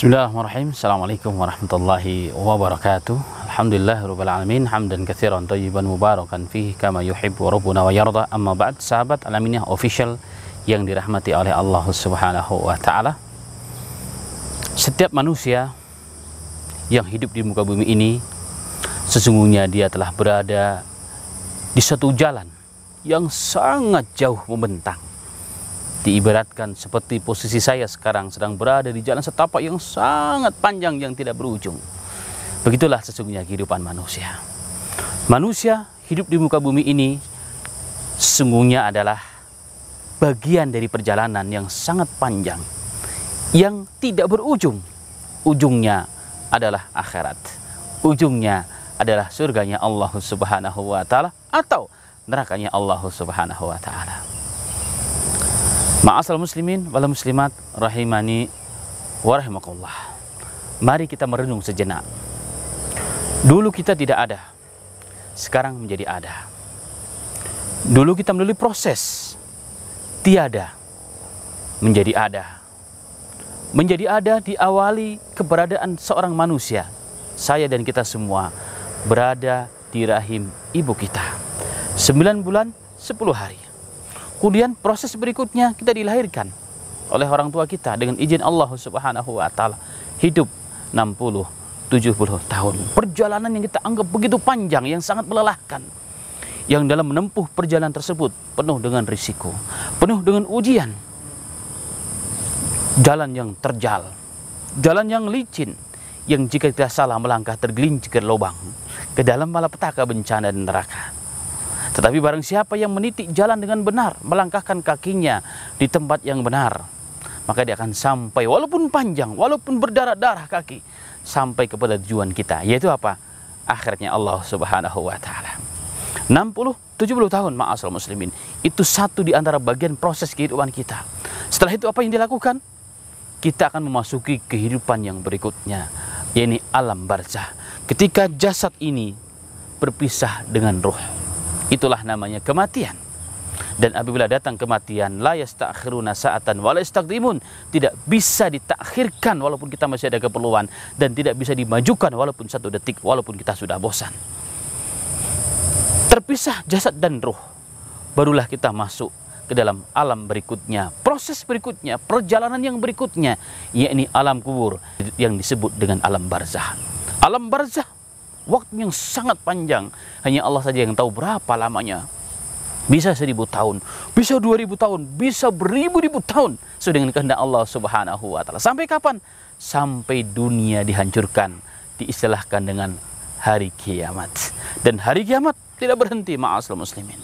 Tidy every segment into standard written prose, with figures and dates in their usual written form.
Bismillahirrahmanirrahim. Assalamualaikum warahmatullahi wabarakatuh. Alhamdulillahirabbil alamin, hamdan katsiran thayyiban mubarakan fihi kama yuhibbu rabbuna wa yarda. Amma ba'd, sahabat Al-Aminiyah official yang dirahmati oleh Allah Subhanahu wa taala. Setiap manusia yang hidup di muka bumi ini sesungguhnya dia telah berada di suatu jalan yang sangat jauh membentang. Diibaratkan seperti posisi saya sekarang sedang berada di jalan setapak yang sangat panjang yang tidak berujung. Begitulah sesungguhnya kehidupan manusia. Manusia hidup di muka bumi ini sesungguhnya adalah bagian dari perjalanan yang sangat panjang, yang tidak berujung. Ujungnya adalah akhirat. Ujungnya adalah surganya Allah Subhanahu wa taala atau nerakanya Allah Subhanahu wa taala. Ma'asal muslimin wal muslimat rahimani wa rahimakumullah. Mari kita merenung sejenak. Dulu kita tidak ada, sekarang menjadi ada. Dulu kita melalui proses tiada menjadi ada. Menjadi ada diawali keberadaan seorang manusia. Saya dan kita semua berada di rahim ibu kita 9 bulan 10 hari. Kemudian proses berikutnya kita dilahirkan oleh orang tua kita dengan izin Allah Subhanahu wa taala. Hidup 60, 70 tahun. Perjalanan yang kita anggap begitu panjang, yang sangat melelahkan. Yang dalam menempuh perjalanan tersebut penuh dengan risiko, penuh dengan ujian. Jalan yang terjal, jalan yang licin, yang jika kita salah melangkah tergelincir ke lubang, ke dalam malapetaka bencana dan neraka. Tetapi barang siapa yang meniti jalan dengan benar, melangkahkan kakinya di tempat yang benar, maka dia akan sampai, walaupun panjang, walaupun berdarah-darah kaki, sampai kepada tujuan kita, yaitu apa? Akhiratnya Allah Subhanahu wa taala. 60, 70 tahun, ma'asal muslimin. Itu satu di antara bagian proses kehidupan kita. Setelah itu apa yang dilakukan? Kita akan memasuki kehidupan yang berikutnya, yaitu alam barzah. Ketika jasad ini berpisah dengan ruh. Itulah namanya kematian. Dan apabila datang kematian, la yastakhiruna sa'atan wa la yastaqdimun, tidak bisa ditakhirkan walaupun kita masih ada keperluan, dan tidak bisa dimajukan walaupun 1 detik, walaupun kita sudah bosan. Terpisah jasad dan ruh, barulah kita masuk ke dalam alam berikutnya, proses berikutnya, perjalanan yang berikutnya, yakni alam kubur yang disebut dengan alam barzah. Alam barzah waktu yang sangat panjang, hanya Allah saja yang tahu berapa lamanya. Bisa 1000 tahun, bisa 2000 tahun, bisa beribu-ribu tahun, sesuai dengan kehendak Allah Subhanahu wa taala. Sampai kapan? Sampai dunia dihancurkan, diistilahkan dengan hari kiamat. Dan hari kiamat tidak berhenti, ma'asal muslimin.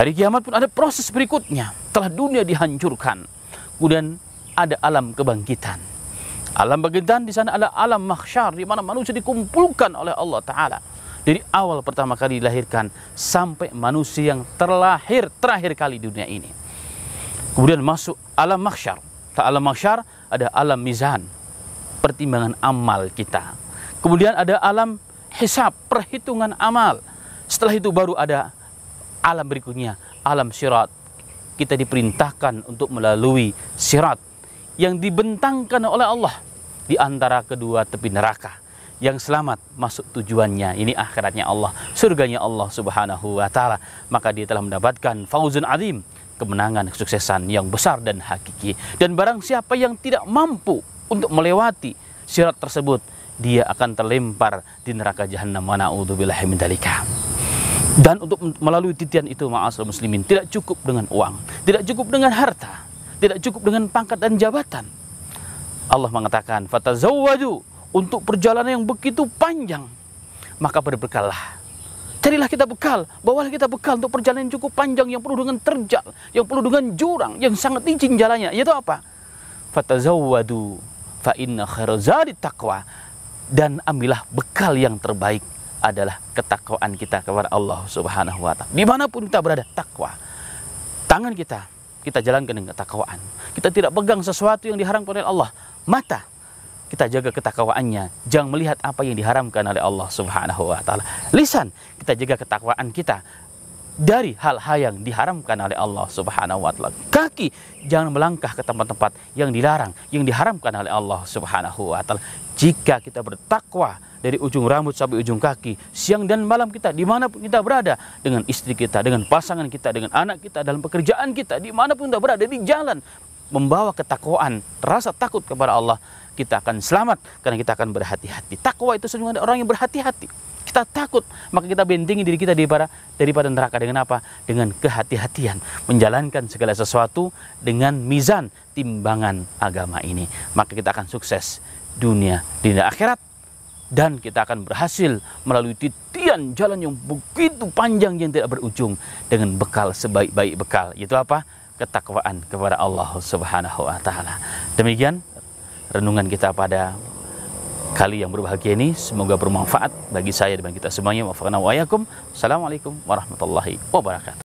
Hari kiamat pun ada proses berikutnya. Setelah dunia dihancurkan, kemudian ada alam kebangkitan. Alam bangkitan di sana ada alam mahsyar, di mana manusia dikumpulkan oleh Allah Ta'ala. Dari awal pertama kali dilahirkan sampai manusia yang terakhir kali di dunia ini. Kemudian masuk alam mahsyar. Alam mahsyar ada alam mizan, pertimbangan amal kita. Kemudian ada alam hisab, perhitungan amal. Setelah itu baru ada alam berikutnya, alam sirat. Kita diperintahkan untuk melalui sirat yang dibentangkan oleh Allah di antara kedua tepi neraka. Yang selamat masuk tujuannya, ini akhiratnya Allah, surganya Allah Subhanahu wa taala. Maka dia telah mendapatkan fauzun azim, kemenangan, kesuksesan yang besar dan hakiki. Dan barang siapa yang tidak mampu untuk melewati sirat tersebut, dia akan terlempar di neraka jahannam, wa na'udzubillahi min dzalika. Dan untuk melalui titian itu, ma'asal muslimin, tidak cukup dengan uang, tidak cukup dengan harta, tidak cukup dengan pangkat dan jabatan. Allah mengatakan, fatazawwaju, untuk perjalanan yang begitu panjang, maka berbekallah. Carilah kita bekal, bawalah kita bekal untuk perjalanan yang cukup panjang, yang penuh dengan terjal, yang penuh dengan jurang, yang sangat licin jalannya. Yaitu apa? Fatazawwadu fa inna khairaz zadi taqwa. Dan ambillah bekal yang terbaik adalah ketakwaan kita kepada Allah Subhanahu wa taala. Dimanapun kita berada, takwa. Tangan kita jalankan dengan ketakwaan. Kita tidak pegang sesuatu yang diharamkan oleh Allah. Mata kita jaga ketakwaannya, jangan melihat apa yang diharamkan oleh Allah Subhanahu wa taala. Lisan kita jaga ketakwaan kita, dari hal-hal yang diharamkan oleh Allah Subhanahu wa taala. Kaki jangan melangkah ke tempat-tempat yang dilarang, yang diharamkan oleh Allah Subhanahu wa taala. Jika kita bertakwa dari ujung rambut sampai ujung kaki, siang dan malam kita, dimanapun kita berada, dengan istri kita, dengan pasangan kita, dengan anak kita, dalam pekerjaan kita, dimanapun kita berada, di jalan, membawa ketakwaan, rasa takut kepada Allah, kita akan selamat karena kita akan berhati-hati. Takwa itu sesungguhnya orang yang berhati-hati. Kita takut, maka kita bentengi diri kita daripada neraka. Dengan apa? Dengan kehati-hatian, menjalankan segala sesuatu dengan mizan timbangan agama ini. Maka kita akan sukses dunia di akhirat, dan kita akan berhasil melalui titian jalan yang begitu panjang yang tidak berujung dengan bekal sebaik-baik bekal. Yaitu apa? Ketakwaan kepada Allah Subhanahu wa taala. Demikian renungan kita pada kali yang berbahagia ini, semoga bermanfaat bagi saya dan bagi kita semuanya. Assalamualaikum warahmatullahi wabarakatuh.